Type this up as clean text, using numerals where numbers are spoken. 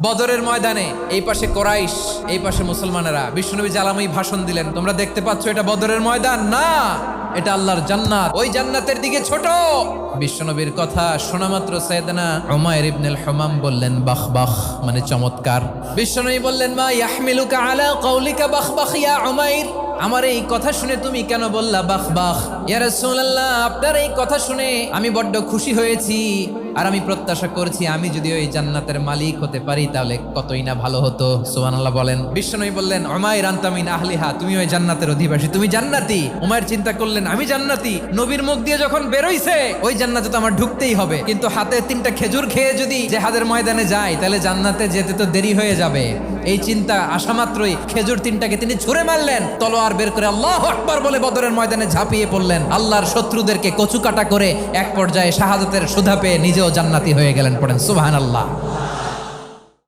বদরের ময়দানে এই পাশে কোরাইশ, এই পাশে মুসলমানেরা। বিশ্বনবী জালাময়ী ভাষণ দিলেন, তোমরা দেখতে পাচ্ছ এটা বদরের ময়দান না, এটা আল্লাহর জান্নাত, ওই জান্নাতের দিকে ছোট। বিশ্বনবীর কথা শোনা মাত্র সাইয়েদনা উমাইর ইবনুল হুমাম বললেন বাখ বাখ, মানে চমৎকার। বিশ্বনবী বললেন মা ইয়াহমিলুকা আলা কওলিকা বাখ বাখ ইয়া উমাইর, আমার এই কথা শুনে তুমি কেন বললা বাখ বাখ? ইয়া রাসূলুল্লাহ, আপনার এই কথা শুনে আমি বড্ড খুশি হয়েছি, আর আমি প্রত্যাশা করছি আমি যদি ওই জান্নাতের মালিক হতে পারি তাহলে কতই না ভালো হতো। সুবহানাল্লাহ বলেন। বিশ্বনবী বললেন উমাইর আনতা মিন আহলিহা, তুমি ওই জান্নাতের অধিবাসী, তুমি জান্নাতি। উমাইর চিন্তা করলেন আমি জান্নাতি, নবীর মুখ দিয়ে যখন বেরোইছে ওই জান্নাতে তো আমার ঢুকতেই হবে, কিন্তু হাতে 3টা খেজুর খেয়ে যদি জেহাদের ময়দানে যাই তাহলে জান্নাতে যেতে তো দেরি হয়ে যাবে। এই চিন্তা আসা মাত্রই খেজুর 3টাকে তিনি ছুঁড়ে মারলেন, তলোয়ার বের করে আল্লাহু আকবার বলে বদরের ময়দানে ঝাঁপিয়ে পড়লেন। আল্লাহর শত্রুদেরকে কচুকাটা করে এক পর্যায়ে শাহাদাতের সুধা পেয়ে নিজেও জান্নাতি হয়ে গেলেন। পড়েন সুবহানাল্লাহ।